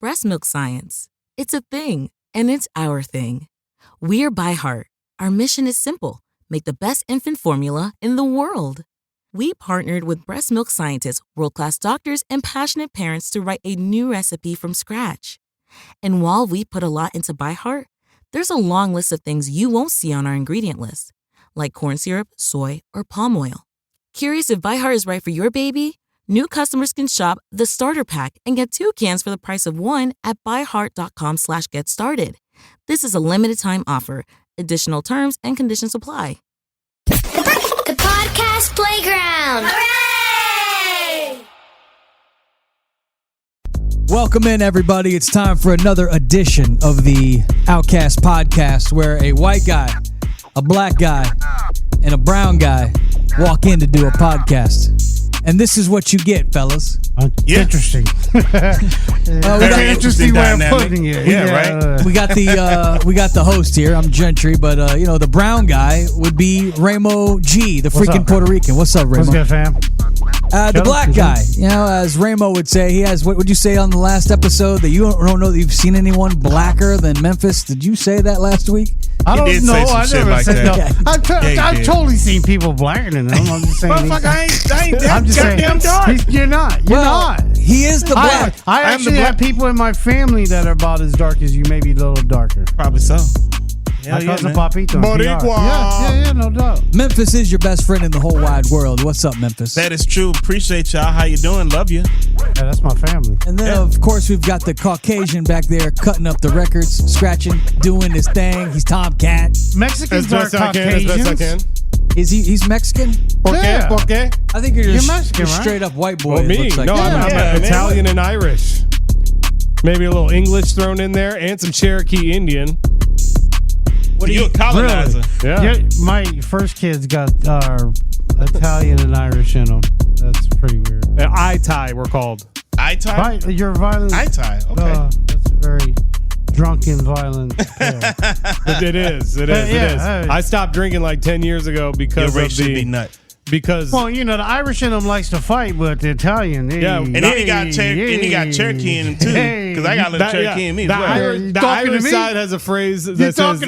breast milk science. It's a thing, and it's our thing. We're By Heart. Our mission is simple. Make the best infant formula in the world. We partnered with breast milk scientists, world-class doctors, and passionate parents to write a new recipe from scratch. And while we put a lot into By Heart, there's a long list of things you won't see on our ingredient list, like corn syrup, soy, or palm oil. Curious if By Heart is right for your baby? New customers can shop the starter pack and get 2 cans for the price of 1 at byheart.com/getstarted. This is a limited time offer. Additional terms and conditions apply. The Podcast Playground. Hooray! Welcome in, everybody. It's time for another edition of the Outcast Podcast, where a white guy, a black guy, and a brown guy walk in to do a podcast. And this is what you get, fellas. Interesting. Very interesting way of putting it. Yeah, right. We got the host here. I'm Gentry, but the brown guy would be Ramo G, the freaking Puerto Rican. What's up, Ramo? What's good, fam? The black guy, as Ramo would say, he has. What would you say on the last episode that you don't know that you've seen anyone blacker than Memphis? Did you say that last week? I don't know. I never said that. I've totally seen people blacker than them. I'm just saying. I ain't I'm just saying. dark. You're not. You're not. He is the black. I actually have people in my family that are about as dark as you, maybe a little darker. Probably so. My cousin Papi. Boricua. Yeah, no doubt. Memphis is your best friend in the whole wide world. What's up, Memphis? That is true. Appreciate y'all. How you doing? Love you. Yeah, that's my family. And then, of course, we've got the Caucasian back there cutting up the records, scratching, doing his thing. He's Tomcat. Mexicans are As Caucasians. best I can. Is he's Mexican? Yeah. Por qué? I think you're just Mexican, right? straight up white boy. Well, it me? looks like. No, I'm man. Italian and Irish. Maybe a little English thrown in there and some Cherokee Indian. What are you a colonizer? Yeah. My first kids got Italian and Irish in them. That's pretty weird. I-tie, we're called. I-tie? You're violent. I-tie. Okay. That's a very drunken, violent tale. It is. I stopped drinking like 10 years ago because Your of race should be nut. Because well, the Irish in them likes to fight, but the Italian, And then he got Cherokee in him too, because I got a little Cherokee in me. The as well. Irish side has a phrase that says,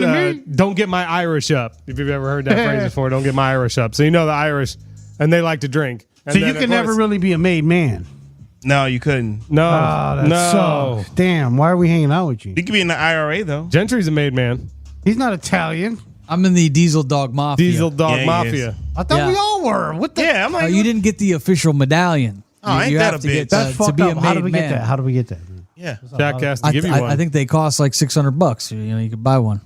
"Don't get my Irish up." If you've ever heard that phrase before, don't get my Irish up. So the Irish, and they like to drink. And so you can never really be a made man. No, you couldn't. No, that sucks. Damn, why are we hanging out with you? You could be in the IRA though. Gentry's a made man. He's not Italian. I'm in the Diesel Dog Mafia. Diesel Dog Mafia. I thought we all were. What the? Yeah, I'm like, you didn't get the official medallion. Oh, ain't you that have a to bitch? get That's to fucked be a up. made How do we man. get that? How do we get that? yeah. Jack has to give you one. I think they cost like $600. You could buy one.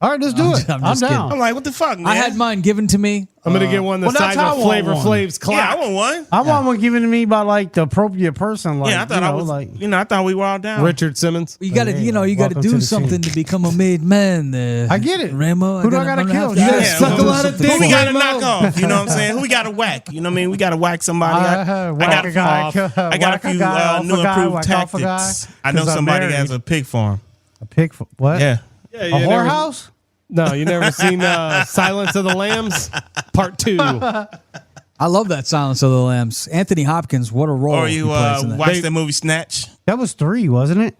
All right, let's do it. I'm I'm just down. I'm like, what the fuck, man? I had mine given to me. I'm gonna get one the size that's of how I want Flavor one. Flav's Yeah, I clock. want one. I want one given to me by like the appropriate person. Like, Yeah, I thought I was like. I thought we were all down. Richard Simmons. You got to, you got to welcome to do the something scene. to become a made man. I get it. Ramo. Who do I gotta kill? You got to Yeah, suck a who- lot of dick. Who we got to Ramo. knock off? You know what I'm saying? Who we got to whack? You know what I mean? We got to whack somebody. Whack a guy. I got a few new improved tactics. I know somebody that has a pig farm. A pig. What? Yeah. Yeah, A you never- whorehouse? No, you never seen Silence of the Lambs Part 2. I love that Silence of the Lambs. Anthony Hopkins, what a role Or he you plays in that. watch that movie Snatch? That was 3, wasn't it?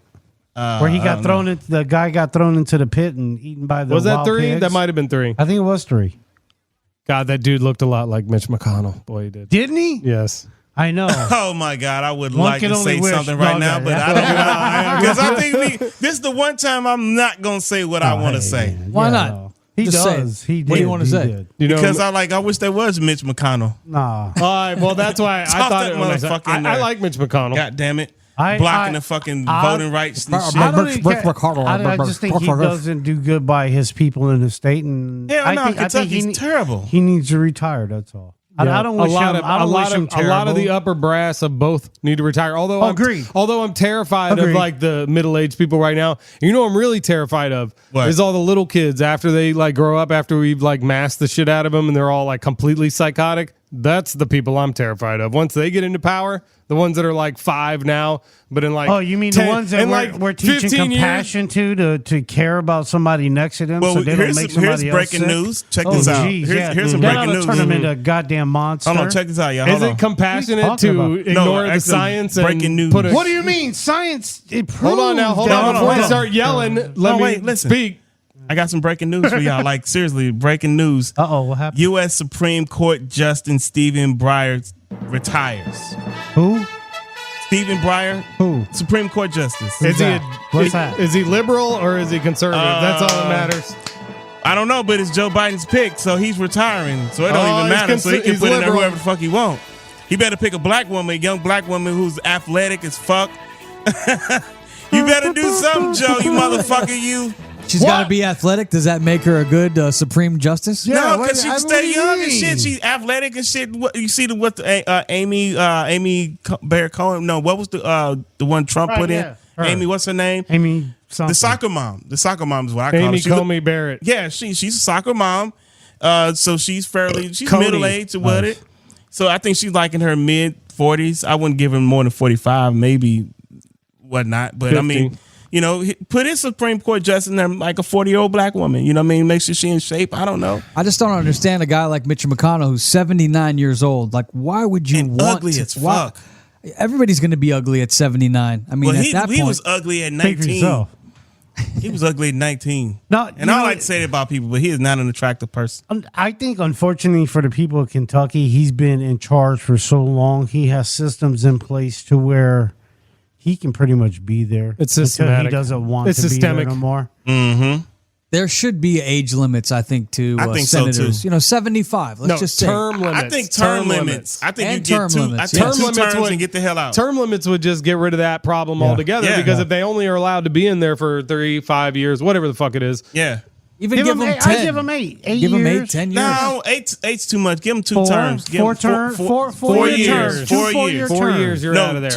Where he got thrown into the guy got thrown into the pit and eaten by the Was that wild 3? pigs? That might have been 3. I think it was 3. God, that dude looked a lot like Mitch McConnell. Boy, he did. Didn't he? Yes. I know. Oh my God, I would One like can to only say wish. something right No, now, no, but I don't know. Because I think this is the one time I'm not going to say what I want to say. Why Yeah, not? no. He Just say does. it. He did. What do you want to He say? did. You know, Because I wish there was Mitch McConnell. Nah. all right, well, that's why I Toss thought that it when I said, motherfucker in I there. like Mitch McConnell. God damn it. I- Blocking I- the fucking I- voting rights and shit. I don't even care. I just think he doesn't do good by his people in the state, and Hell no, I think Kentucky's terrible. He needs to retire. That's all. Yeah. I don't wish him. I don't wish him a lot of the terrible. upper brass of both need to retire. Although Agreed. I'm terrified Agreed. of like the middle-aged people right now. You know what I'm really terrified of What? is all the little kids after they like grow up, after we've like masked the shit out of them and they're all like completely psychotic. That's the people I'm terrified of. Once they get into power, the ones that are like 5 now, but in like you mean 10, the ones that we're teaching compassion to care about somebody next to them, so they don't make somebody else breaking sick? news. Check this out. Here's some breaking news. Turn them into a goddamn monster. Hold on, check this out, y'all. Is it compassionate to ignore the science and breaking news? What do you mean science? It proves. Hold on now. Hold on. Before you start yelling, let me speak. I got some breaking news for y'all. Like, seriously, breaking news. What happened? U.S. Supreme Court Justice Stephen Breyer retires. Who? Stephen Breyer. Who? Supreme Court Justice. What's that? Is he liberal or is he conservative? That's all that matters. I don't know, but it's Joe Biden's pick, so he's retiring. So it don't even matter. So he can put in there whoever the fuck he want. He better pick a black woman, a young black woman who's athletic as fuck. You better do something, Joe, you motherfucker, you. She's got to be athletic. Does that make her a good Supreme Justice? No, because she can stay young and shit. She's athletic and shit. You see Amy Bear Cohen? No, what was the one Trump put in? Her. Amy, what's her name? Amy something. The soccer mom. The soccer mom is what I call her. Amy Comey Barrett. Yeah, she's a soccer mom. So she's middle aged or what it. So I think she's like in her mid 40s. I wouldn't give her more than 45, maybe whatnot. But 50. I mean, you know, put in Supreme Court justice in there like a 40-year-old black woman. You know what I mean? Make sure she's in shape. I don't know. I just don't understand a guy like Mitch McConnell who's 79 years old. Like, why would you want ugly as fuck? Everybody's going to be ugly at 79. I mean, well, at that point, he was ugly at 19. He was ugly at 19. No, and I like to say that about people, but he is not an attractive person. I think, unfortunately, for the people of Kentucky, he's been in charge for so long. He has systems in place to where he can pretty much be there. It's systematic. He doesn't want to be there no more. Mm-hmm. There should be age limits, I think, to senators. So too. You know, 75. Let's just say term limits. I think term limits. I think and you get two terms and get the hell out. Term limits would just get rid of that problem altogether because if they only are allowed to be in there for 3-5 years, whatever the fuck it is. Yeah. Even give them 10. I give them 8. 8 give years. them 8, 10 years. No, eight's too much. Give them 2 terms. Give 4 them terms. 4 years. 4 years. 4 years. You're out of there.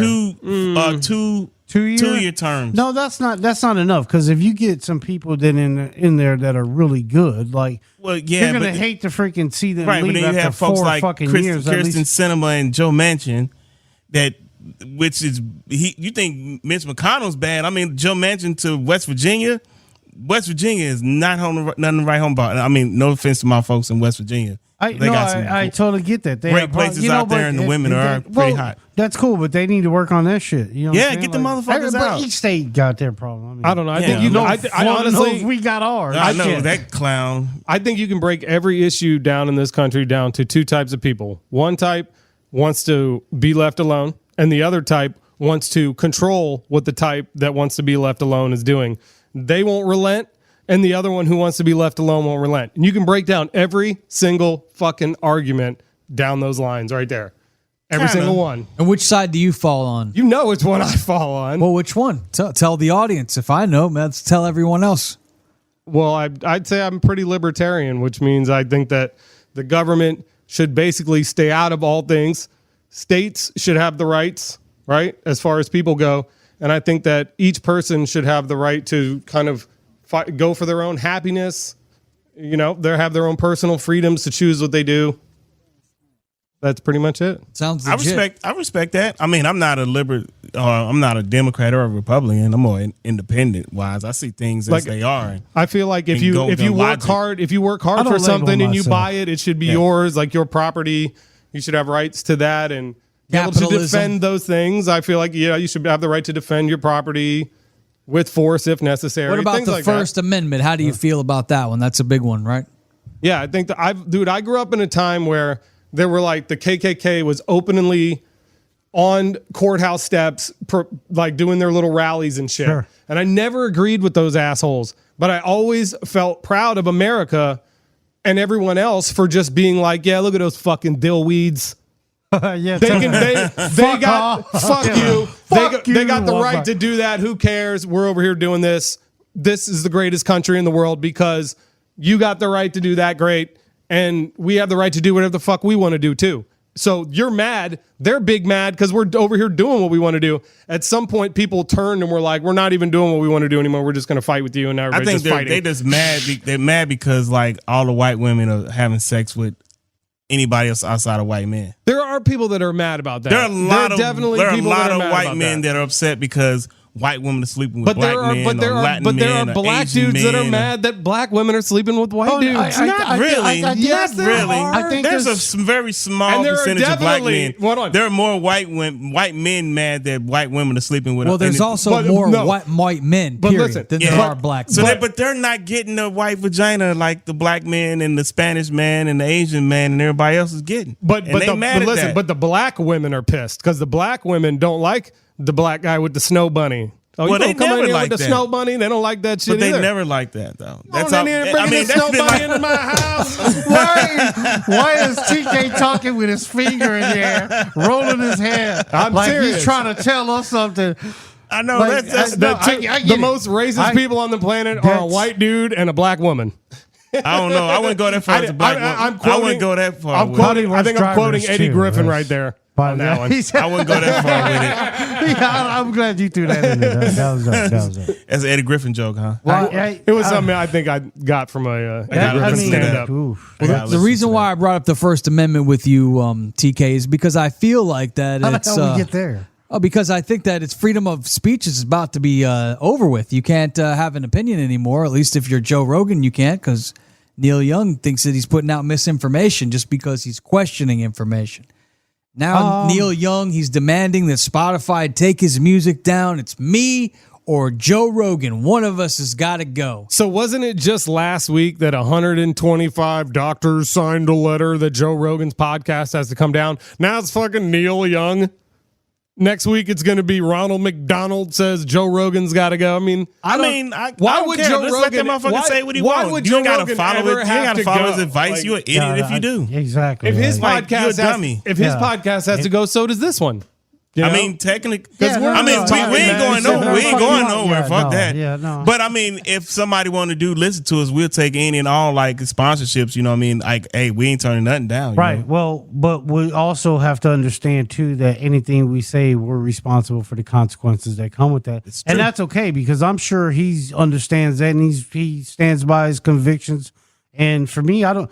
2-year terms. No, that's not enough. Because if you get some people that in there that are really good, like, you're gonna hate to freaking see them leave but then you after have folks 4 like fucking years. Kirsten Sinema and Joe Manchin, which is you think Mitch McConnell's bad? I mean, Joe Manchin to West Virginia. West Virginia is nothing to write home about. I mean, no offense to my folks in West Virginia. I totally get that. They great places out there, and the women are pretty hot. That's cool, but they need to work on that shit. You know get the motherfuckers out. But each state got their problem. I don't know. I think I honestly, we got ours. I know that clown. I think you can break every issue down in this country down to 2 types of people. One type wants to be left alone, and the other type wants to control what the type that wants to be left alone is doing. They won't relent, and the other one who wants to be left alone won't relent. And you can break down every single fucking argument down those lines right there. Every single one. And which side do you fall on? You know which one I fall on. Well, which one? Tell the audience. If I know, let's tell everyone else. Well, I'd say I'm pretty libertarian, which means I think that the government should basically stay out of all things. States should have the rights, right, as far as people go. And I think that each person should have the right to kind of go for their own happiness. You know, they have their own personal freedoms to choose what they do. That's pretty much it. Sounds legit. I respect that. I mean, I'm not a Democrat or a Republican. I'm more independent wise. I see things as they are. I feel like if you work hard for something and you buy it, it should be yours, like your property. You should have rights to that and be able to defend those things. I feel like you should have the right to defend your property with force if necessary. What about the First Amendment? How do you feel about that one? That's a big one, right? Yeah, I think that I grew up in a time where there were like the KKK was openly on courthouse steps, like doing their little rallies and shit. Sure. And I never agreed with those assholes, but I always felt proud of America and everyone else for just being like, yeah, look at those fucking dillweeds. Yeah, they got the right to do that. Who cares? We're over here doing this. This is the greatest country in the world because you got the right to do that. Great. And we have the right to do whatever the fuck we want to do too. So you're mad. They're big mad because we're over here doing what we want to do. At some point, people turned and were like, we're not even doing what we want to do anymore. We're just going to fight with you. And now everybody's just fighting. They just mad. They're mad because like all the white women are having sex with anybody else outside of white men. There are people that are mad about that. There are a lot of mad white about men that are upset because white women are sleeping with black men, but there are black dudes that are mad that black women are sleeping with white dudes. Not really. Yes, not really. I think there's a very small percentage of black men. There are more white men mad that white women are sleeping with. Well, there's also more white men, period, than there are black men. But they're not getting a white vagina like the black man and the Spanish man and the Asian man and everybody else is getting. But the black women are pissed because the black women don't like the black guy with the snow bunny. Oh, well, they never like the snow bunny. They don't like that shit But they either. never like that, though. That's how. The snow bunny into my house. Why is TK talking with his finger in the air, rolling his head like serious. he's trying to tell us something? I know. Like, The most racist people on the planet are a white dude and a black woman. I don't know. I wouldn't go that far as a black woman. I wouldn't go that far. I think I'm quoting Eddie Griffin right there. On that one. I wouldn't go that far with it. Yeah, I'm glad you threw that in there. That was it. That's an Eddie Griffin joke, huh? Well, it was something I think I got from a Eddie Griffin stand-up. The reason why I brought up the First Amendment with you, TK, is because I feel like that How the hell we get there? Because I think that it's freedom of speech is about to be over with. You can't have an opinion anymore. At least if you're Joe Rogan, you can't, because Neil Young thinks that he's putting out misinformation just because he's questioning information. Now, Neil Young, he's demanding that Spotify take his music down. It's me or Joe Rogan. One of us has got to go. So wasn't it just last week that 125 doctors signed a letter that Joe Rogan's podcast has to come down? Now it's fucking Neil Young. Next week it's going to be Ronald McDonald says Joe Rogan's got to go. I mean, why would Joe Rogan? Let that motherfucker say what he wants. You got to follow it. You got to follow his advice. You're an idiot if you do. Exactly. If his podcast has to go, so does this one. You know? I mean, technically, we ain't going nowhere. We ain't going nowhere. Fuck that. Yeah, no. But I mean, if somebody want to listen to us, we'll take any and all like sponsorships. You know what I mean? Like, hey, we ain't turning nothing down. Right. know? Well, but we also have to understand too that anything we say, we're responsible for the consequences that come with that, and that's okay because I'm sure he understands that and he stands by his convictions. And for me, I don't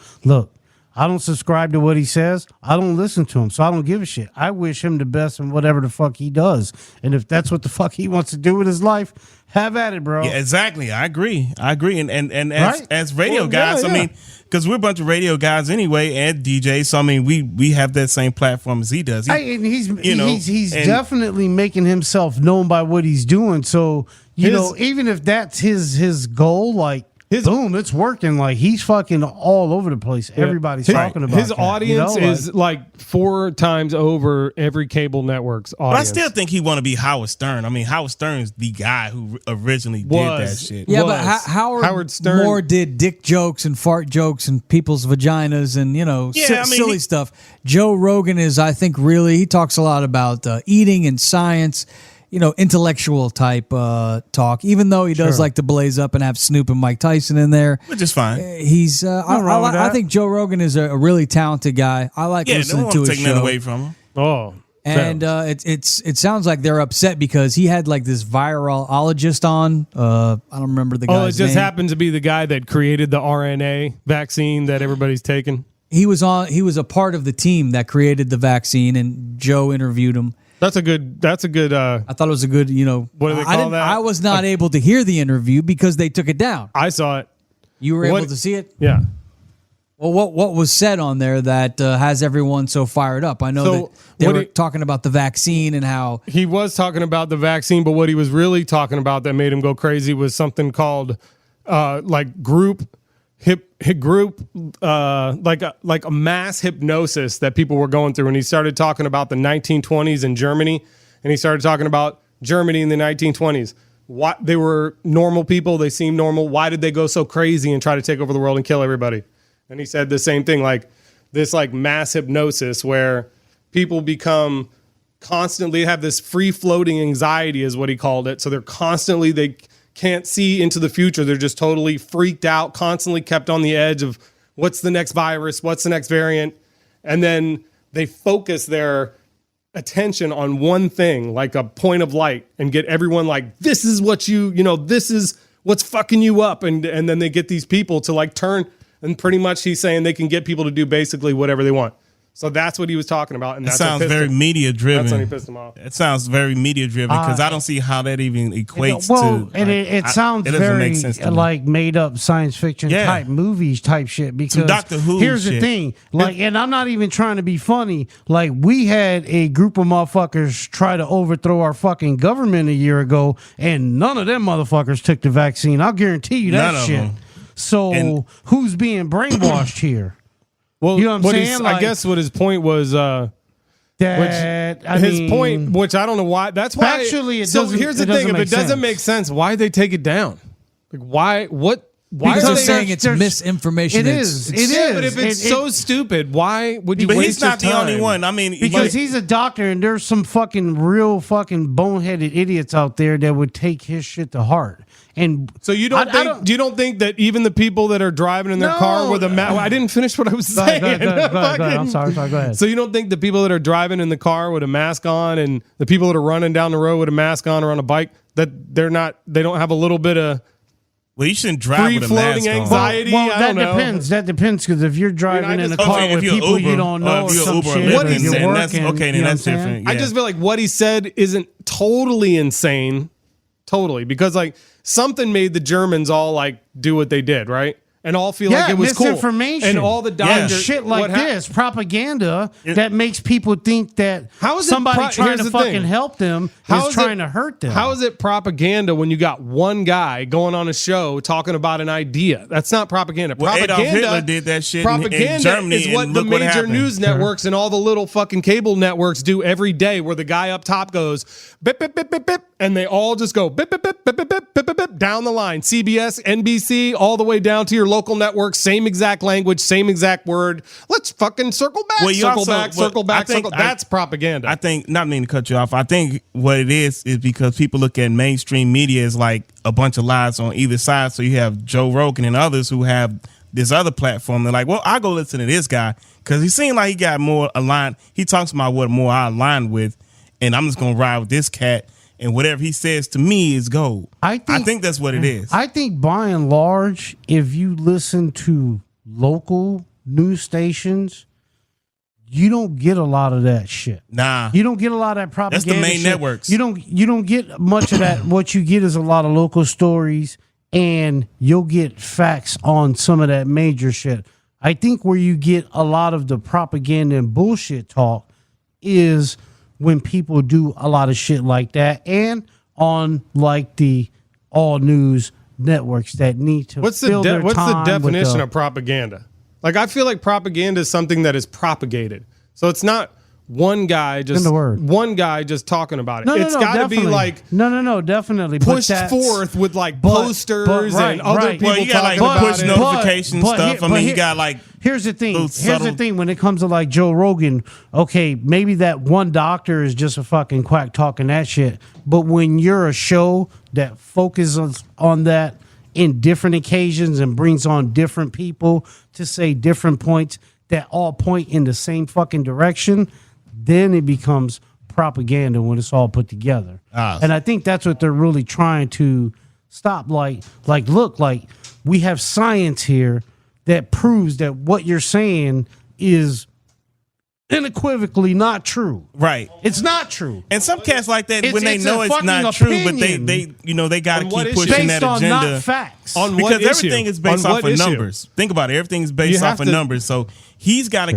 subscribe to what he says. I don't listen to him, so I don't give a shit. I wish him the best in whatever the fuck he does. And if that's what the fuck he wants to do with his life, have at it, bro. Yeah, exactly. I agree. And as radio guys, I mean, because we're a bunch of radio guys anyway and DJs, so I mean, we have that same platform as he does. He's definitely making himself known by what he's doing. So, even if that's his goal, like, boom, it's working. Like, he's fucking all over the place. Everybody's talking about his audience is like 4 times over every cable network's audience. But I still think he want to be Howard Stern. I mean, Howard Stern's the guy who originally did that shit. Yeah, but Howard Stern more did dick jokes and fart jokes and people's vaginas and silly stuff. Joe Rogan is, I think, he talks a lot about eating and science. Intellectual type talk, even though he does like to blaze up and have Snoop and Mike Tyson in there. Which is fine. He's, I think Joe Rogan is a really talented guy. I like listening to his show. Take nothing away from him. Oh. And it sounds like they're upset because he had like this virologist on. I don't remember the guy's name. Oh, it just happened to be the guy that created the RNA vaccine that everybody's taking. He was a part of the team that created the vaccine, and Joe interviewed him. That's a good. I thought it was a good. What do they call that? I was not able to hear the interview because they took it down. I saw it. You were able to see it? Yeah. Well, what was said on there that has everyone so fired up? I know that they were talking about the vaccine and how he was talking about the vaccine, but what he was really talking about that made him go crazy was something called group like a mass hypnosis that people were going through. And he started talking about the 1920s in Germany, and he started talking about Germany in the 1920s. What they were normal people, they seemed normal. Why did they go so crazy and try to take over the world and kill everybody? And he said the same thing, like this like mass hypnosis where people become constantly have this free floating anxiety is what he called it. So they can't see into the future. They're just totally freaked out, constantly kept on the edge of what's the next virus, what's the next variant. And then they focus their attention on one thing, like a point of light, and get everyone like, this is what this is what's fucking you up. And then they get these people to like turn And pretty much he's saying they can get people to do basically whatever they want. So that's what he was talking about. And It that sounds very media driven. That's when he pissed him off. It sounds very media driven because I don't see how that even equates well, to. and it sounds doesn't very make sense to me. like made up science fiction type movies type shit. Because Doctor Who here's the shit. thing, like, and I'm not even trying to be funny. Like, we had a group of motherfuckers try to overthrow our fucking government a year ago, and none of them motherfuckers took the vaccine. I'll guarantee you that None of shit. them. So And- who's being brainwashed here? Well, You know what I'm saying? I Like- guess what his point was, His point, which I don't know why. That's why. Factually, it so doesn't- here's the it thing: doesn't if it make doesn't sense. make sense, why they take it down? Like why? What? Why Because are they're they saying it's there's- misinformation. It It's- is. it's- It Yeah, is. but if it's It- so stupid, why would you But waste he's not your the only time? one. I mean, Because like, he's a doctor, and there's some fucking real fucking boneheaded idiots out there that would take his shit to heart. And So you don't think? You don't think that even the people that are driving in their car with a mask? I didn't finish what I was Go ahead, saying. go ahead, go ahead. I'm sorry. Go ahead. So you don't think the people that are driving in the car with a mask on, and the people that are running down the road with a mask on or on a bike, that they don't have a little bit of well, you shouldn't drive with a free-floating mask on. anxiety? Well, I that don't know. depends. That depends because if you're driving in a just- car Okay, if with you're people Uber, you don't know or if you're some Uber shit, and or Lyft, you're then that's working, okay. Then you know that's what I'm saying? different. I just feel like what he said isn't totally insane. Totally. Because like something made the Germans all like do what they did, right? And all feel like it was cool. misinformation. And all the And doctors. shit like this, propaganda that makes people think that How is it somebody trying here's to the fucking thing. help them is trying to hurt them. How is it propaganda when you got one guy going on a show talking about an idea? That's not propaganda. Well, Adolf Propaganda, Hitler did that shit in propaganda Germany, is what and the look what major happened. news networks and all the little fucking cable networks do every day, where the guy up top goes bip bip bip bip bip, and they all just go bip bip bip bip bip bip bip bip, bip down the line. CBS, NBC, all the way down to your local network. Same exact language, same exact word. Let's fucking circle back, Well, you circle also- back, well, circle back, I think circle. That's propaganda. I think, not meaning to cut you off, I think what it is because people look at mainstream media as like a bunch of lies on either side. So you have Joe Rogan and others who have this other platform. They're like, well, I'll go listen to this guy because he seemed like he got more aligned. He talks about what more I align with, and I'm just going to ride with this cat. And whatever he says to me is gold. I think that's what it is. I think by and large, if you listen to local news stations, you don't get a lot of that shit. Nah. You don't get a lot of that propaganda. That's the main shit. networks. You don't get much of that. What you get is a lot of local stories, and you'll get facts on some of that major shit. I think where you get a lot of the propaganda and bullshit talk is when people do a lot of shit like that, and on like the all news networks that need to What's the fill their time with definition of propaganda? Like, I feel like propaganda is something that is propagated. So it's not one guy just talking about it. It's got to be like no, definitely pushed forth with like posters and other people well, you got like talking push about it. notification stuff. I mean, you got like. Here's the thing. those Here's subtle- the thing. When it comes to like Joe Rogan, okay, maybe that one doctor is just a fucking quack talking that shit. But when you're a show that focuses on that in different occasions and brings on different people to say different points that all point in the same fucking direction, then it becomes propaganda when it's all put together. And I think that's what they're really trying to stop. Like, look, like we have science here that proves that what you're saying is unequivocally not true. Right. It's not true. And some cats like that, It's- when they it's know a it's fucking not true, but opinion. they got to On what keep issue? pushing Based that on agenda. not facts. On what Because issue? everything is based On off what of issue? numbers. Think about it. Everything's based You have off of to- numbers. So he's got to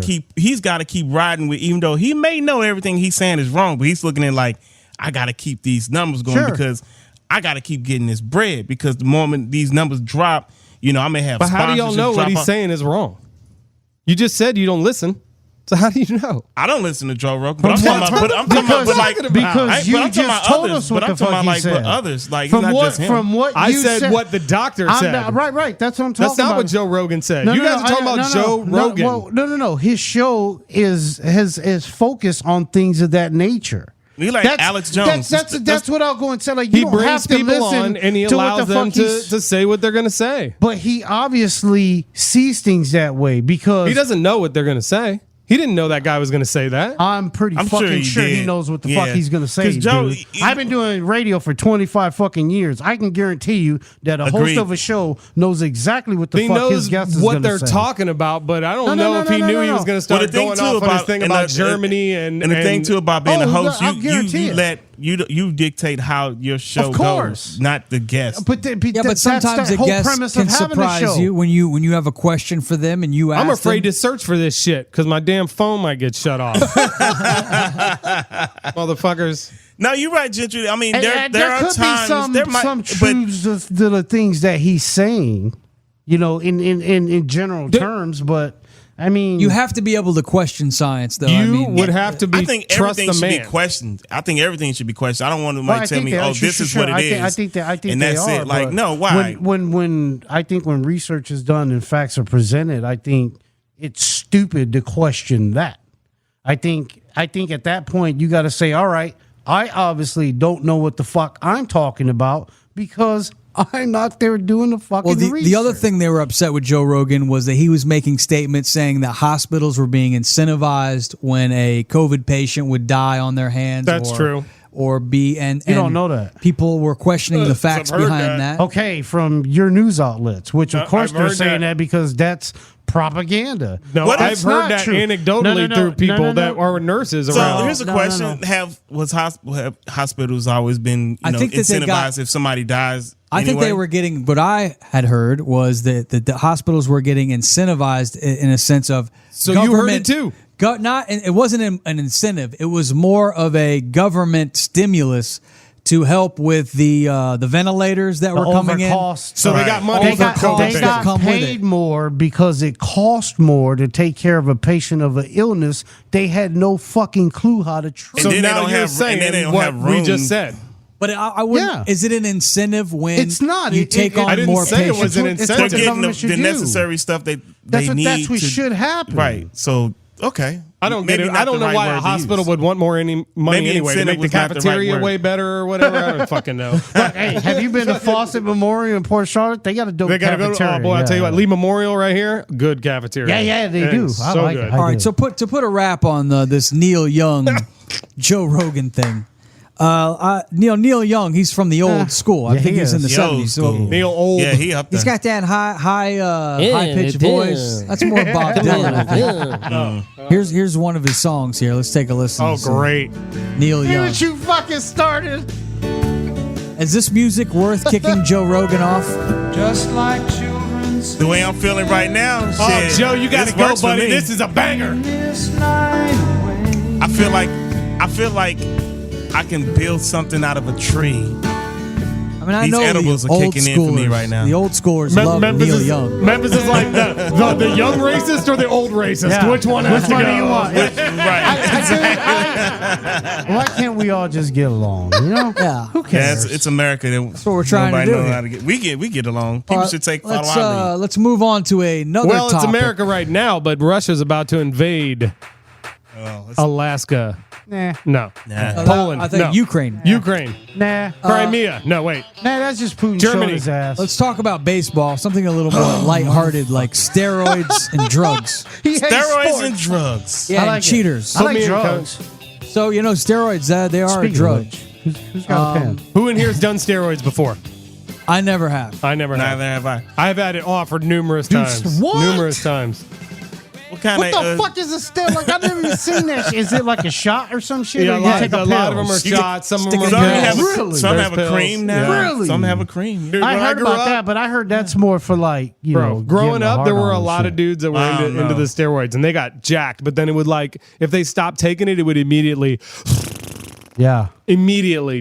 keep riding with, even though he may know everything he's saying is wrong, but he's looking at like, I got to keep these numbers going Sure. because I got to keep getting this bread, because the moment these numbers drop, I may have. But how do y'all sponsorships know what drop he's off. saying is wrong? You just said you don't listen. So how do you know? I don't listen to Joe Rogan, but I'm talking about. But I'm talking about. But like, because you but I'm talking just about told others. us what But I'm the talking fuck about he like said. but others, like From not what, just him. from what I you said what the doctor said. right. That's what I'm talking That's not about. what Joe Rogan said. No, you no, guys no, are talking I- about no, Joe no, Rogan. Well, no. His show is focused on things of that nature. You like Alex Jones. That's what I'll go and say. Like, He you don't brings have to people listen on and he to what allows the them fuck to he's- say what they're going to say. But he obviously sees things that way because He doesn't know what they're going to say. He didn't know that guy was going to say that. I'm pretty fucking sure he knows what the fuck he's going to say, Joe, dude. I've been doing radio for 25 fucking years. I can guarantee you that a host of a show knows exactly what the fuck his guest is going to say. What they're talking about, but I don't know if he knew he was going to start going off on his thing about Germany and the thing too about being a host, you dictate how your show goes, not the guest. But sometimes a guest can surprise you when you have a question for them and you ask I'm afraid to search for this shit because my damn phone might get shut off. Motherfuckers. No, you're right, Gentry. I mean, there are could times be some truths to the things that he's saying, in general terms, but I mean, you have to be able to question science, though. You would have to be. I think everything should be questioned. I think everything should be questioned. I don't want to tell me, this is what it is. I think and that's it. Like, no, why? When I think when research is done and facts are presented, I think it's stupid to question that. I think at that point you got to say, all right, I obviously don't know what the fuck I'm talking about because I'm not there doing the fucking research. The other thing they were upset with Joe Rogan was that he was making statements saying that hospitals were being incentivized when a COVID patient would die on their hands. That's true. Or you don't know that. People were questioning the facts behind that. Okay, from your news outlets, which of course they're saying that because that's propaganda. No, I've heard that anecdotally through people that are nurses around. So here's a question: Have hospitals always been incentivized if somebody dies? I think they were getting. What I had heard was that the hospitals were getting incentivized in a sense of. So you heard it too. It wasn't an incentive. It was more of a government stimulus to help with the ventilators that were coming in. So they got money. They got paid more because it cost more to take care of a patient of an illness they had no fucking clue how to treat. So now you're saying what we just said. But I wouldn't. Yeah. Is it an incentive when it's not? You take on more patients? It was an incentive. They're getting the necessary stuff they need. That's what should happen. Right. So. Okay. I don't get it. I don't know why a hospital would want more money anyway to make the cafeteria way better or whatever. I don't fucking know. Look, hey, have you been to Fawcett Memorial in Port Charlotte? They got a dope cafeteria. Oh boy, I tell you what, Lee Memorial right here, good cafeteria. Yeah, they do. So like good. it. All right, so to put a wrap on this Neil Young, Joe Rogan thing. Neil Young, he's from the old school. I think he's in the 70s. So Neil old. Yeah, he up there. He's got that high pitched voice. That's more Bob Dylan. Here's one of his songs here. Let's take a listen. Oh, great. Neil Young. What you fucking started? Is this music worth kicking Joe Rogan off? Just like children's the way I'm feeling right now. Oh, shit, Joe, you got to go, buddy. This is a banger. I feel like I can build something out of a tree. I mean, I These know edibles the are old kicking in for me right now. The old schoolers love Neil Young. Memphis is like the young racist or the old racist? Yeah. Which one has to go? Do you want? Right. Why can't we all just get along? Yeah. Who cares? Yeah, it's America. That's what we're trying to do. We get along. People should follow our lead. Let's move on to another topic. It's America right now, but Russia's about to invade Alaska. Nah. No. Nah. Poland. I think no. Ukraine. Ukraine. Nah. Crimea. No, wait. Nah, that's just Putin Germany. showing his ass. Let's talk about baseball. Something a little more lighthearted, like steroids and drugs. Steroids and drugs. Yeah, and cheaters. I like drugs. So, steroids, they are a drug. Who's got a pen? Who in here has done steroids before? I never have. Neither have I. I've had it offered numerous times. What? Numerous times. What the fuck is a steroid? Like, I've never even seen that. Is it like a shot or some shit? Yeah, or you take a lot of them are shots. Some of them are pills. Some have a cream now. Yeah. Really? Some have a cream. I heard about that, but I heard that's more for like, growing up, there were a lot of dudes that were into the steroids, and they got jacked. But then it would if they stopped taking it, it would immediately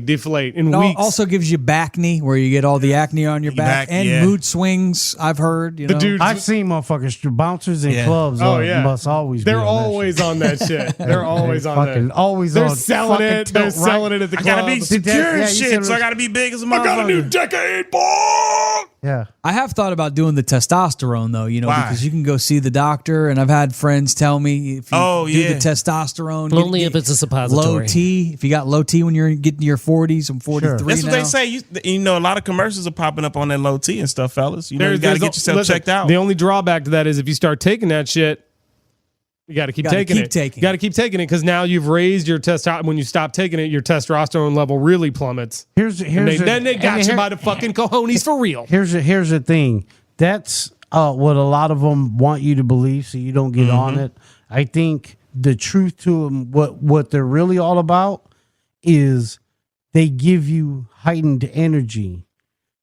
deflate in weeks. Also gives you back knee, where you get all the acne on your back and mood swings. I've heard. I've seen motherfuckers, bouncers in clubs. Must always. They're always on that shit. They're always on that. Always. They're selling it. They're selling it at the club. I gotta be secure shit, so I gotta be big as a motherfucker. I got a new decade, boy. Yeah. I have thought about doing the testosterone though, because you can go see the doctor, and I've had friends tell me if you do the testosterone, only if it's a suppository. Low T. If you got low T when you're getting your 40s, I'm 43 That's now. what they say. A lot of commercials are popping up on that low T and stuff, fellas. You got to get yourself checked out. The only drawback to that is if you start taking that shit, You got to keep taking it. You got to keep taking it because now you've raised your testosterone. When you stop taking it, your testosterone level really plummets. Then they got you by the fucking cojones for real. Here's the thing. That's what a lot of them want you to believe, so you don't get on it. I think the truth to them, what they're really all about, is they give you heightened energy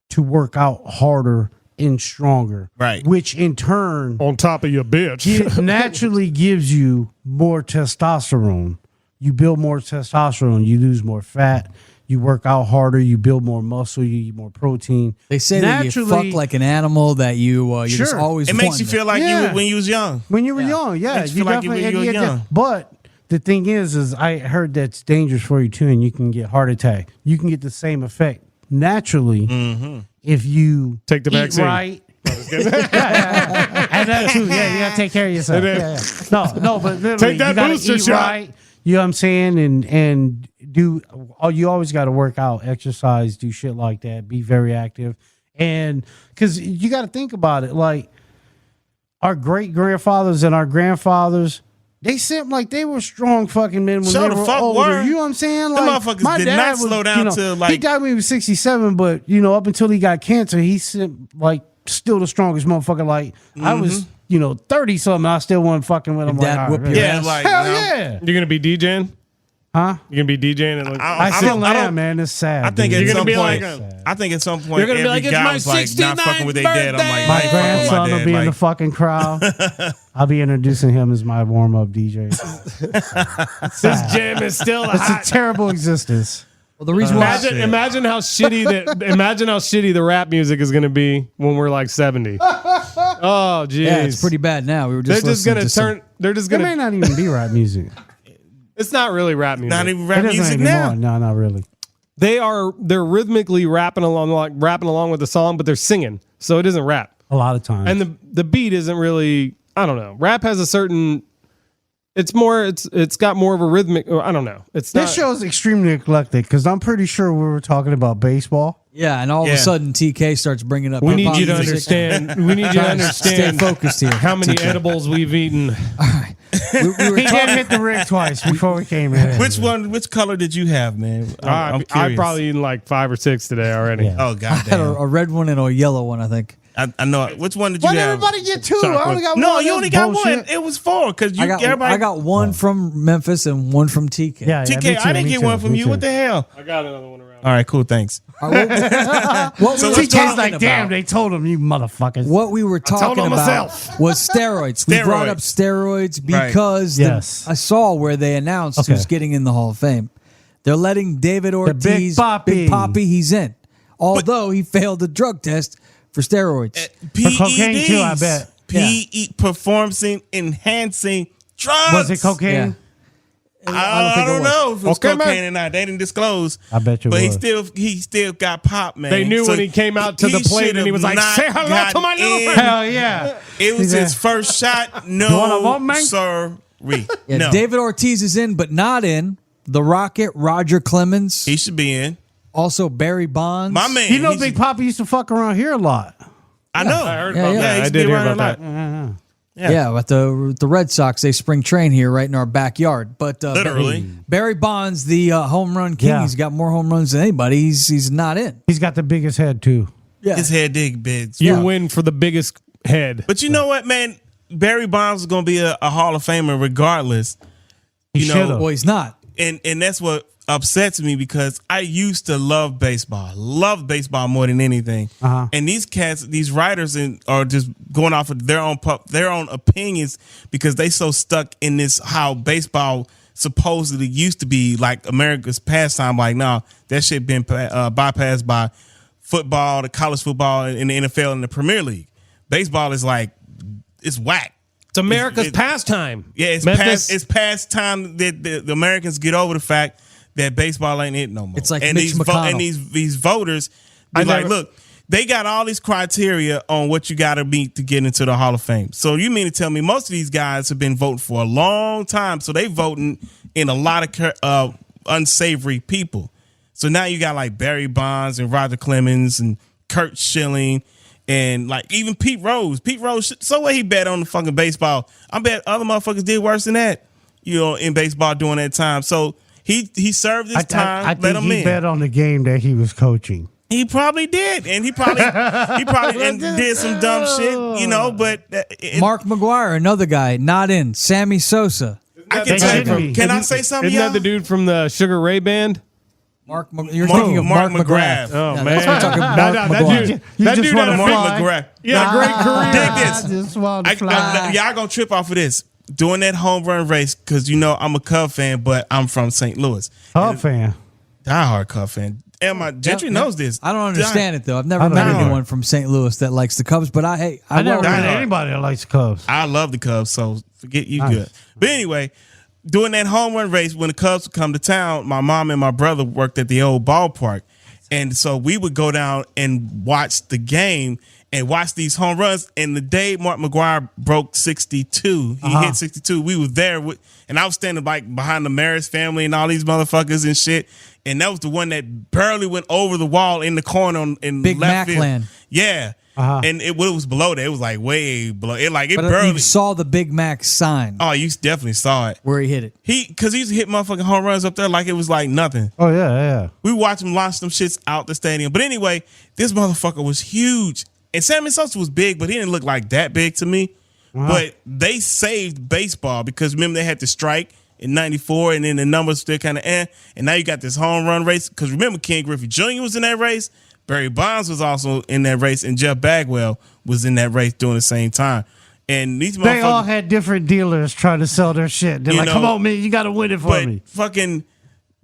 to work out harder and stronger, right? Which in turn, on top of your bitch, naturally gives you more testosterone. You build more testosterone, you lose more fat, you work out harder, you build more muscle, you eat more protein. They say that you fuck like an animal, that you're just always. It makes you feel like you when you was young. When you were young, yeah, you feel like you were young. But the thing is I heard that's dangerous for you too, and you can get heart attack. You can get the same effect naturally if you take the vaccine. Right. And that too. Yeah, you gotta take care of yourself. No, but literally, take that you gotta booster eat shot. right. You know what I'm saying? And do. You always got to work out, exercise, do shit like that. Be very active, and because you got to think about it, like our great grandfathers and our grandfathers. They seemed like they were strong fucking men when they were older. You know what I'm saying? Like, the motherfuckers my did dad not was, slow down to like. He died when he was 67, but up until he got cancer, he seemed like still the strongest motherfucker. Like I was, 30 something. I still wasn't fucking with him. Dad like, whoop your ass. Like hell yeah. You're gonna be DJing? Huh? You're gonna be DJing? And I still am, man. It's sad. I think dude. at some point, you're gonna be like, every guy was like not fucking with their dad. I'm like, my grandson will be in the fucking crowd. I'll be introducing him as my warm up DJ. This jam is still It's a terrible existence. Well, the reason imagine how shitty the rap music is gonna be when we're like 70. Oh, geez. Yeah, it's pretty bad now. We were just It may not even be rap music. It's not really rap music. Not even rap music now. No, not really. They're rhythmically rapping along with the song, but they're singing, so it isn't rap. A lot of times. And the beat isn't really. I don't know. Rap has a certain. It's got more of a rhythmic. I don't know. This show is extremely eclectic because I'm pretty sure we were talking about baseball. Yeah, and all of a sudden TK starts bringing up. We need you to understand. We need you to understand. Stay focused here. How many edibles we've eaten? All right. We he did hit the rig twice before we came in. Which color did you have, man? I'm curious. I've probably eaten like 5 or 6 today already. Yeah. Oh, I had a red one and a yellow one, I think. I know. Which one did you Why have? everybody get 2? Chocolate. I only got No, one. you only got one. It was 4 because I got one from Memphis and one from TK. Yeah, TK, me too, I didn't get one from you. too. What the hell? I got another one around. All right, cool. Thanks. What we were TK's talking like, damn, about- they told him, you motherfuckers. What we were talking on about myself. was steroids. We brought up steroids because Yes. I saw where they announced who's getting in the Hall of Fame. They're letting David Ortiz, Big Papi. He's in. Although he failed the drug test for steroids. For cocaine too, I bet. Performance enhancing drugs. Was it cocaine? I don't know if it was cocaine or not. They didn't disclose. I bet you But was. he still got popped, man. They knew when he came out to the plate and he was like, "Say hello to my little friend." Hell yeah. It was his first shot. You want a No, vote, man? sorry. Yeah, No. David Ortiz is in, but not in. The Rocket, Roger Clemens. He should be in. Also Barry Bonds. My man. You know, he Big should- Papi used to fuck around here a lot. I know. I heard Yeah, about yeah. that. he I used to did be hear around about a that. lot. Yeah, but the Red Sox, they spring train here right in our backyard. But Literally. Barry Bonds, the home run king, Yeah. he's got more home runs than anybody. He's not in. He's got the biggest head too. Yeah. His head dig big. You win for the biggest head. But you know what, man? Barry Bonds is going to be a Hall of Famer regardless. He should've. Well, he's not. And that's what upsets me because I used to love baseball. Love baseball more than anything. Uh-huh. And these cats, these writers are just going off of their own opinions because they so stuck in this how baseball supposedly used to be like America's pastime. Like, no, that shit been bypassed by football, the college football, and the NFL and the Premier League. Baseball is like, it's whack. It's America's pastime. Yeah, it's past time that the Americans get over the fact that baseball ain't it no more. It's like and Mitch McConnell. These voters be like, look, they got all these criteria on what you got to meet to get into the Hall of Fame. So you mean to tell me most of these guys have been voting for a long time, so they voting in a lot of unsavory people. So now you got like Barry Bonds and Roger Clemens and Kurt Schilling And like even Pete Rose, so what he bet on the fucking baseball. I bet other motherfuckers did worse than that, in baseball during that time. So he served his time. I think he bet on the game that he was coaching. He probably did, and he probably and did some dumb shit, But Mark McGwire, another guy, not in. Sammy Sosa. I can I say something? Isn't that the dude from the Sugar Ray Band? You're thinking of Mark McGrath. Oh, yeah, man. That's what I'm talking about. That dude had a Mark McGrath. Yeah, great career. Dig this. Y'all gonna trip off of this. Doing that home run race, because I'm a Cub fan, but I'm from St. Louis. Cub fan. Diehard Cub fan. And my Gentry knows this. I don't understand it, though. I've never met anyone from St. Louis that likes the Cubs, but I never met anybody that likes the Cubs. I love the Cubs, so forget you good. But anyway, doing that home run race, when the Cubs would come to town, my mom and my brother worked at the old ballpark. And so we would go down and watch the game and watch these home runs. And the day Mark McGwire broke 62, he hit 62, we were there. And I was standing like behind the Maris family and all these motherfuckers and shit. And that was the one that barely went over the wall in the corner in Big left Mac field. land. Yeah. And it was below that. It was like way below. It but barely. You saw the Big Mac sign. Oh, you definitely saw it. Where he hit it. Because he used to hit motherfucking home runs up there like it was like nothing. Oh, yeah. We watched him launch them shits out the stadium. But anyway, this motherfucker was huge. And Sammy Sosa was big, but he didn't look like that big to me. But they saved baseball because remember they had the strike in 94 and then the numbers still kind of and now you got this home run race. Because remember Ken Griffey Jr. was in that race. Barry Bonds was also in that race, and Jeff Bagwell was in that race during the same time. And these they all had different dealers trying to sell their shit. They're like, "Come on, man, you got to win it for me." Fucking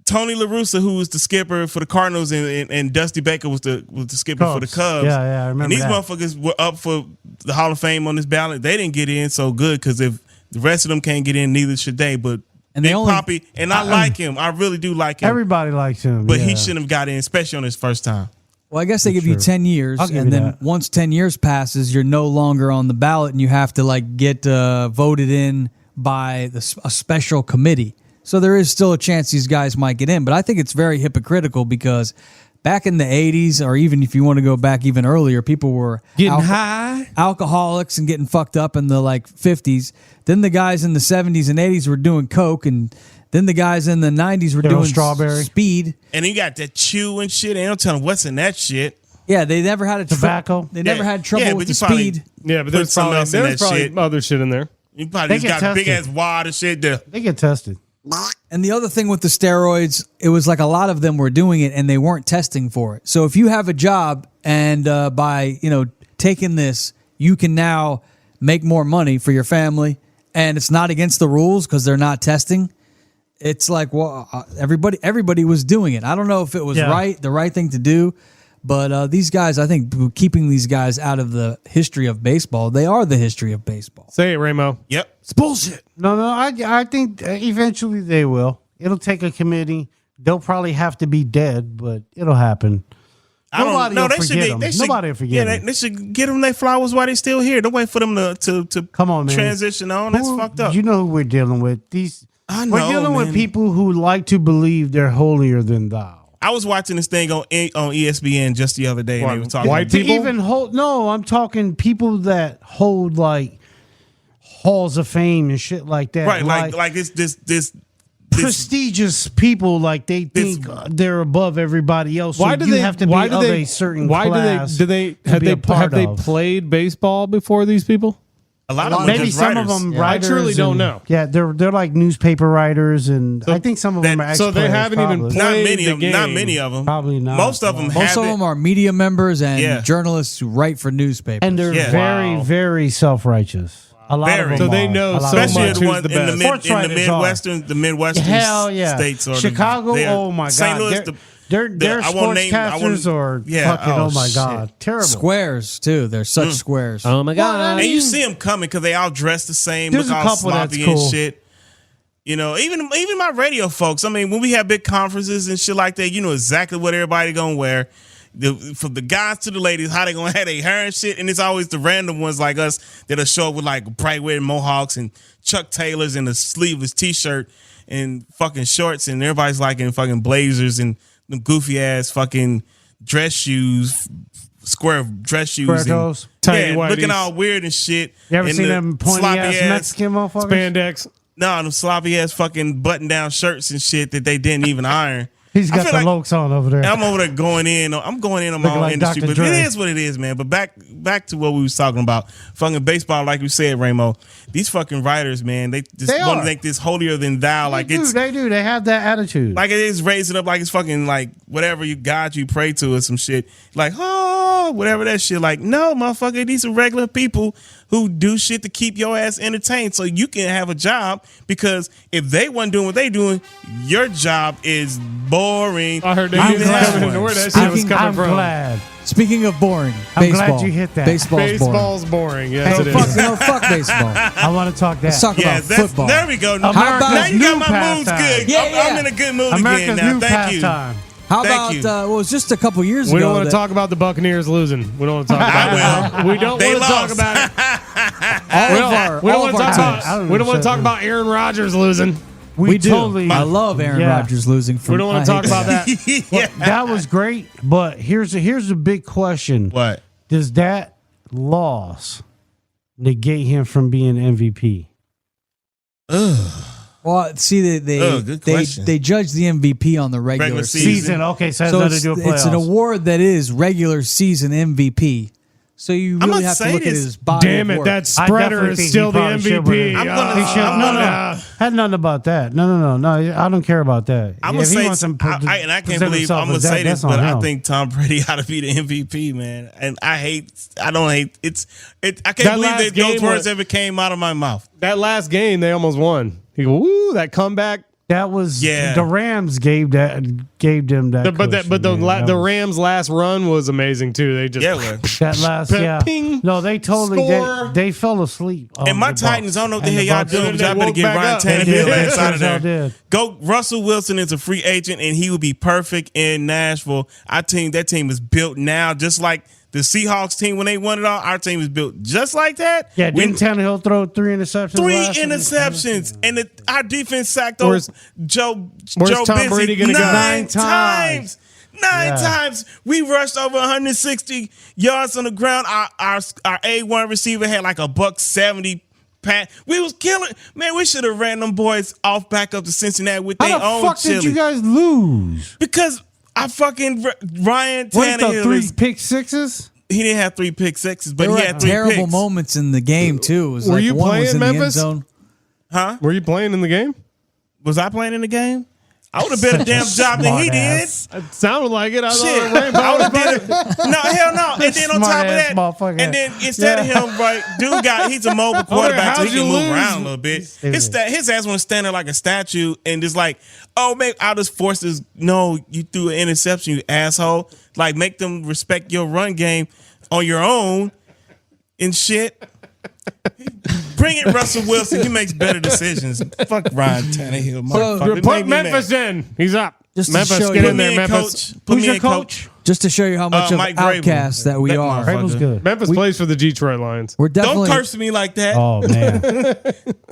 Tony La Russa, who was the skipper for the Cardinals, and Dusty Baker was the skipper for the Cubs. Yeah, I remember. And these motherfuckers were up for the Hall of Fame on this ballot. They didn't get in so good because if the rest of them can't get in, neither should they. But Big Papi, and I like him. I really do like him. Everybody likes him, but he shouldn't have got in, especially on his first time. Well, I guess they give you 10 years, and then once 10 years passes, you're no longer on the ballot, and you have to get voted in by a special committee. So there is still a chance these guys might get in, but I think it's very hypocritical because back in the 80s, or even if you want to go back even earlier, people were getting high, alcoholics, and getting fucked up in the 50s. Then the guys in the 70s and 80s were doing coke, and then the guys in the 90s were doing strawberry speed. And you got that chew and shit. They don't tell them what's in that shit. Yeah, they never had tobacco. They never had trouble with the speed. Yeah, but there's probably other shit in there. You probably just got big ass wad of shit there. They get tested. And the other thing with the steroids, it was like a lot of them were doing it and they weren't testing for it. So if you have a job and by taking this, you can now make more money for your family, and it's not against the rules because they're not testing. It's like, well, everybody was doing it. I don't know if it was the right thing to do, but these guys, I think, keeping these guys out of the history of baseball, they are the history of baseball. Say it, Ramo. Yep, it's bullshit. No, I think eventually they will. It'll take a committee. They'll probably have to be dead, but it'll happen. Nobody will forget them. Nobody will forget them. They should get them their flowers while they're still here. Don't wait for them to come on, man. Transition on. That's fucked up. You know who we're dealing with. We're dealing with people who like to believe they're holier than thou. I was watching this thing on ESPN just the other day, and they were talking white people. I'm talking people that hold halls of fame and shit like that. Right, like this prestigious people, like they think they're above everybody else. Why do they have to be of a certain class? Have they played baseball before? These people. A lot of them, maybe some writers. of them writers. I truly don't know. Yeah, they're like newspaper writers, and I think some of them are ex-players. So they haven't even played the game. Not many of them. Probably not. Most of them. Most of them are media members and journalists who write for newspapers, and they're very, very self-righteous. A lot of them. So they know so much who's the best. In the Midwestern hell yeah. states. Or Chicago, oh my God. St. Louis, Their sportscasters are fucking, oh my God, shit. terrible. Squares, too. They're such squares. Oh my God. And you see them coming because they all dress the same, There's look a all couple sloppy that's cool. and shit. Even my radio folks, I mean, when we have big conferences and shit like that, you know exactly what everybody going to wear. From the guys to the ladies, how they going to have their hair and shit. And it's always the random ones like us that'll show up with like bright red mohawks and Chuck Taylors and a sleeveless t-shirt and fucking shorts. And everybody's like in fucking blazers and them goofy ass fucking dress shoes, square dress shoes. Square and, toes. Tight looking whities. all weird and shit. You ever and seen the them pointy sloppy ass Mexican motherfuckers? Spandex. No, them sloppy ass fucking button down shirts and shit that they didn't even iron. He's I got feel the like- lokes on over there. I'm over there going in. I'm going in on my Looking own like industry, Dr. but Dre. it is what it is, man. But back to what we was talking about. Fucking baseball, like we said, Ramo. These fucking writers, man, they just They want are. to make this holier than thou. Like it's They do. They have that attitude. like it is raising up like it's fucking like whatever you God you pray to or some shit. Like, oh, whatever that shit. Like, no, motherfucker, these are regular people who do shit to keep your ass entertained so you can have a job, because if they wasn't doing what they doing, your job is boring. I heard they I'm used glad. coming into where that shit was coming I'm from. glad. Speaking of boring, I'm baseball. glad you hit that. Baseball's boring. Baseball's boring. Yes, So it fuck, is. fuck baseball. I want to talk that. Let's talk Yeah, about that's, football. there we go. How about now you got new my moods pastime. good. Yeah, I'm in a good mood America's again now. new Thank you. pastime. How Thank about you. well, it was just a couple years We ago. don't want to that talk about the Buccaneers losing. We don't want to talk about I it. will. We don't They want to talk lost. about it. all We of our, don't all want of to our talk teams. I don't about. We don't want to talk understand about Aaron Rodgers losing. We do. totally. I love Aaron Yeah. Rodgers losing. From, We don't want to I talk hate about that. Yeah. That was great, but here's a big question. What? Does that loss negate him from being MVP? Well, see, Good question. they judge the MVP on the regular Regular season. season. Okay, so it has So nothing it's, to do with it's an playoffs. award that is regular season MVP. So you I'm really gonna have to say look at this. his body. Damn of it, work. that I spreader definitely is think still he the probably should MVP. win it. I'm gonna- He should- no. Had nothing about that. No. I don't care about that. I'm If gonna he say, wants to and I can't present believe himself I'm gonna as that, say this, that's on but I him. think Tom Brady ought to be the MVP, man. And I don't hate I can't That believe last that those game words was- ever came out of my mouth. That last game, they almost won. He go, woo, that comeback. That was Yeah. the Rams gave them that. But the Rams. Rams' last run was amazing too. They just Yeah, well. That last, yeah. Ping. No, they totally Score. they fell asleep. And my the Titans, Bucs. I don't know what the And hell y'all Bucs- doing, but They y'all better woke get back Ryan up. Tannehill They did. ass out of They sure there. did. Go. Russell Wilson is a free agent, and he would be perfect in Nashville. That team is built now, just like the Seahawks team when they won it all. Our team is built just like that. Yeah, didn't Tannehill throw 3 interceptions? Three last week? interceptions, and our defense sacked Where's- Joe where's Tom Busy Brady gonna go? 9 9 times. Nine Yeah. times. We rushed over 160 yards on the ground. Our A1 receiver had like a $170. We was killing. Man, we should have ran them boys off back up to Cincinnati with their How the own fuck chili. did you guys lose? Because I fucking Ryan What the Tannehill 3 is, pick sixes? he didn't have 3 pick sixes, but There he were had 3 terrible picks. moments in the game too. It was Were like you one was playing in the end Memphis? zone. Huh? Were you playing in the game? Was I playing in the game? I would have been a damn job than he did. Smartass. It sounded like it. I Shit, thought I would have did it. No, hell no. And then on top of Smart-ass that, motherfucker. and then instead of him, right, he's a mobile quarterback, so he how'd can you move lose? around a little bit. His ass want to stand there like a statue and just like, oh, man, I'll just force this. No, you threw an interception, you asshole. Like, make them respect your run game on your own and shit. Bring it, Russell Wilson. He makes better decisions. Fuck Ryan Tannehill, motherfucker. It Put made me mad. Memphis in. He's up. Just to Memphis, show get you- in there, Put me in, Memphis. coach. Put Who's me your in, coach? Just to show you how much of Mike Vrabel. outcasts that we Bet are. my Vrabel's good. Memphis plays for the Detroit Lions. We're Don't definitely curse me like that. Oh man,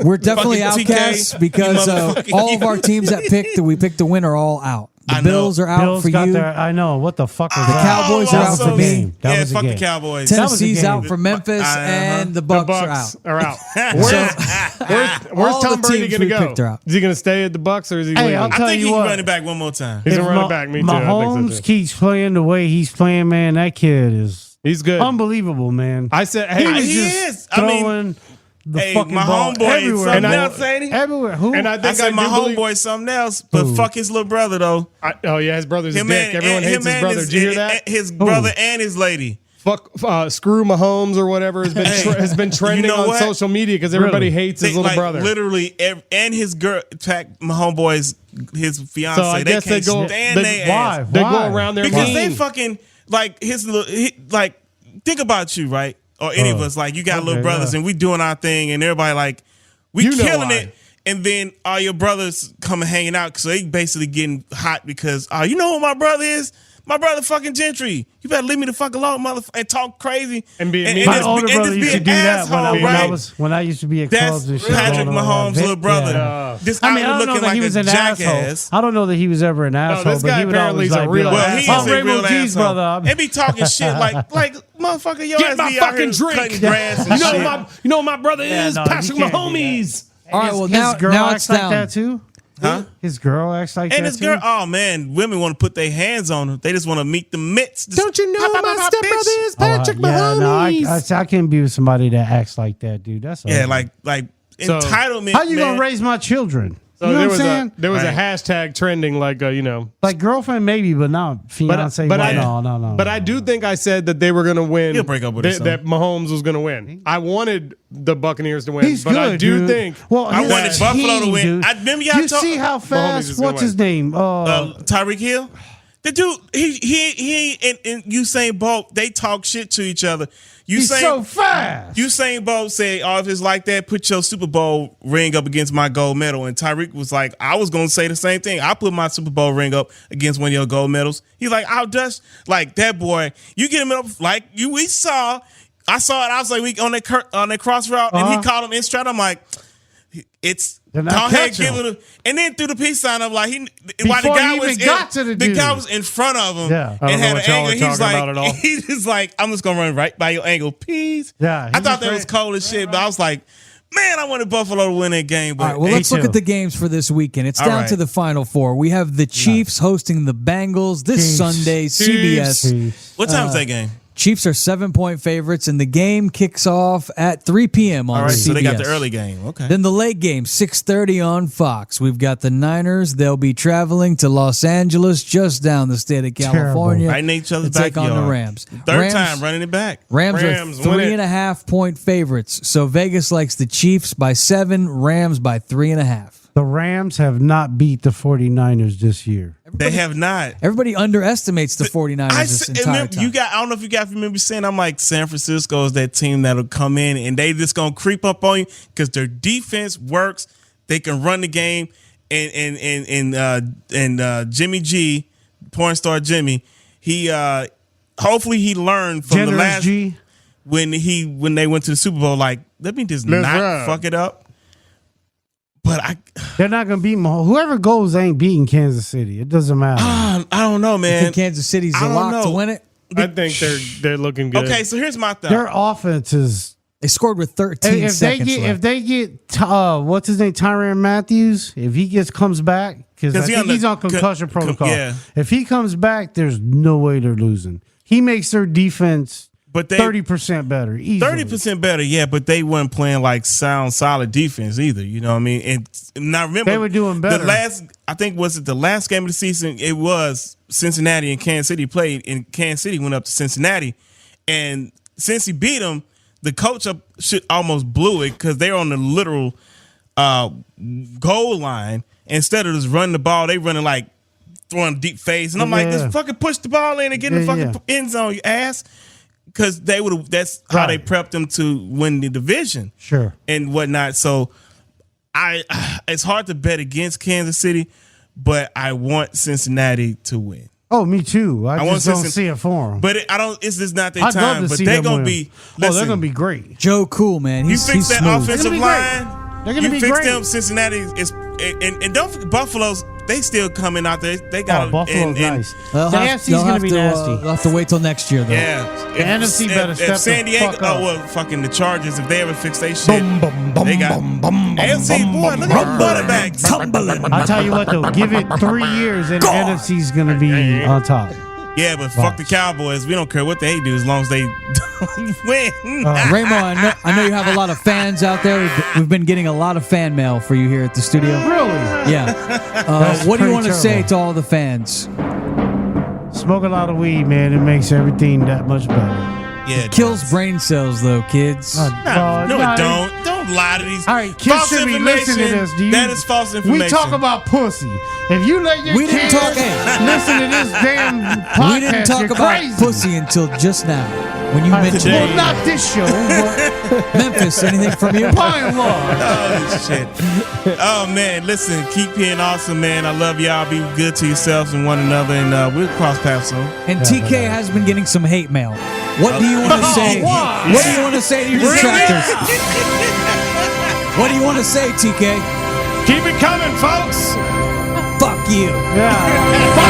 we're definitely Fucking TK, outcasts because you motherfucking- all of our teams that we picked to win are all out. The I know. Bills are out Bills for got you. their. I know what the fuck was The that? Cowboys are That out was for a me. game. That Yeah, was a fuck the game. Cowboys. That was a Tennessee's game. out for Memphis, and the The Bucks Bucks are out. are out. Where's All Tom the Brady teams going to we go? picked are out. Is he going to stay at the Bucks or is he Hey, leaving? I'll I tell think you he what. can run it back one more time. He's a If running back. Me too. Mahomes I think so too. keeps playing the way he's playing, man. That kid is He's good. unbelievable, man. I said, He hey, was He just is. I mean, throwing the hey, fucking my ball homeboy is everywhere. something man. else, ain't he? Everywhere. Who? and I I think said my do believe- homeboy something else, but Who? fuck his little brother though. Oh yeah, his brother's a dick. Everyone hates his brother. Did you hear that? His brother and his lady. Fuck, screw Mahomes or whatever has been trending you know on what? social media because everybody Really? hates his They, little like, brother. literally, and his girl, my homeboy's his fiance. So I guess can't they go- stand they- their why? ass They Why? go around there because mean. they fucking like his little like. Think about you, right? Or any of us, like you got little okay, brothers, yeah. and we doing our thing, and everybody like we You know killing why. it. And then all your brothers come and hanging out, so they basically getting hot because, oh, you know who my brother is? my brother fucking Gentry. You better leave me the fuck alone, motherfucker, and talk crazy. And be and My just older be- and brother just be used to an do that asshole, when I used to be at That's clubs and shit. Patrick going on. Mahomes' little brother. Yeah. Just I mean, I out don't know looking that like he was a an jackass. asshole. I don't know that he was ever an asshole, this but guy he would apparently always is a like be real like, Well, he asshole. is a Ramo real G's asshole. brother. And be talking shit like motherfucker, your Get ass my be out fucking here drink. cutting grass and shit. You know what my brother is? no, you Patrick can't do Mahomes. All right, well, his now girl it's acts like down. that too. Huh? His girl acts like And that this girl, too. oh man, women want to put their hands on her. They just want to meet the mitts. Just Don't you know pop, pop, my pop, stepbrother bitch. is Patrick Mahomes? I can't be with somebody that acts like that, dude. That's Yeah, ugly. like So- entitlement. How you man. gonna raise my children? So you know there what was I'm saying? there was a Right. hashtag trending like Like girlfriend maybe, but not fiance. but no. But I do think I said that they were going to win. He'll break up with her, son. that Mahomes was going to win. I wanted the Buccaneers to win, He's but good, I do dude. think Well, I his wanted Buffalo to win. dude. I remember y'all You talk- see how Mahomes is fast? gonna What's win. his name? Tyreek Hill. The dude, he and Usain Bolt, they talk shit to each other. He's so fast. Usain Bolt said, "Oh, if it's like that, put your Super Bowl ring up against my gold medal." And Tyreek was like, "I was gonna say the same thing. I put my Super Bowl ring up against one of your gold medals." He's like, "I'll just like that boy. You get him up like you. We saw. I saw it. I was like, we on that cross route, and he called him in straight. I'm like, it's." They're not Go ahead, catching give him. it and then through the peace sign, I'm like, while the Before guy he was even got to the dude. guy was in front of him Yeah. I don't and know had what an y'all angle. are He was talking like, about at all. he's just like, I'm just gonna run right by your angle, peace. Yeah, he I thought just that was cold as shit, but I was like, man, I wanted Buffalo to win that game. But All right, well, hey, let's look at the games for this weekend. It's All down right. to the Final Four. We have the Chiefs hosting the Bengals this Chiefs. Sunday, CBS. what time is that game? Chiefs are 7-point favorites, and the game kicks off at 3 p.m. on All right, CBS. so they got the early game. Okay. Then the late game, 6:30 on Fox. We've got the Niners. They'll be traveling to Los Angeles, just down the state of California, Right in each other's to take on backyard. the Rams. Third time running it back. Rams Rams are win it. 3.5-point favorites. So Vegas likes the Chiefs by 7, Rams by 3.5. The Rams have not beat the 49ers this year. They have not. Everybody underestimates the 49ers this entire remember, time. I don't know if you guys remember saying, I'm like, San Francisco is that team that'll come in and they just gonna creep up on you because their defense works. They can run the game, and Jimmy G, porn star Jimmy, he hopefully he learned from Generous the last G. when they went to the Super Bowl. Like, let me just Let's not run. fuck it up. But They're not going to beat Mahomes. Whoever goes ain't beating Kansas City. It doesn't matter. I don't know, I man. think Kansas City's I a don't lock to know. win it. I think they're looking good. Okay, so here's my thought. Their offense is. They scored with 13 seconds left. If they get what's his name, Tyrann Matthews, if he comes back, because I 'Cause he think on the he's on concussion protocol. yeah. If he comes back, there's no way they're losing. He makes their defense But they 30% better. Easily. 30% better, yeah, but they weren't playing like sound, solid defense either. You know what I mean? And now remember, They were doing better. I think was it the last game of the season? It was Cincinnati and Kansas City played, and Kansas City went up to Cincinnati, and since he beat them, the coach should almost blew it because they're on the literal goal line. Instead of just running the ball, they running like throwing deep fades, and I'm like, Yeah. just fucking push the ball in and get in the Yeah, fucking end zone, you ass. Because they would have. That's how they Right. prepped them to win the division, Sure. and whatnot. So, it's hard to bet against Kansas City, but I want Cincinnati to win. Oh, me too. I want just don't Cincinnati- see it for them. But I don't. It's just not their I'd love time. to But see they're them gonna win. be. Oh, they're Listen, going to be great. Joe Cool, man. you He's fix that smooth. offensive They're gonna be line. They're gonna You be fix great. them. Cincinnati is, and don't forget Buffalo's. They still coming out there. They got Oh, Buffalo's nice. They'll The have- AFC's they'll going have to be to, nasty. They'll have to wait till next year, though. Yeah, The NFC better step San the Diego. fuck up. Oh well, fucking the Chargers. If they ever fix their shit, they got AFC. Boy, look at the quarterbacks. I'll tell you what, though. Give it 3 years and the NFC's going to be on top. Yeah, but fuck the Cowboys. We don't care what they do as long as they don't win. Ramo, I know you have a lot of fans out there. We've been getting a lot of fan mail for you here at the studio. Really? Yeah. What do you pretty want to say terrible. to all the fans? Smoke a lot of weed, man. It makes everything that much better. Yeah, Kills brain cells, though, kids. No, it don't. Don't lie to these. All right, kids false should be information. listening to this. Do you, That is false information. We talk about pussy. If you let your We didn't kids talk- hey. listen to this damn podcast, We didn't talk you're about crazy. pussy until just now. when you mentioned today. Well, not this show, but Memphis. Anything from you? by and large. Oh shit! Oh man, listen, keep being awesome, man. I love y'all. Be good to yourselves and one another, and we'll cross paths soon. And TK has been getting some hate mail. What do you want to say? What do you want to say to your detractors? What do you want to say, TK? Keep it coming, folks. Fuck you. Yeah.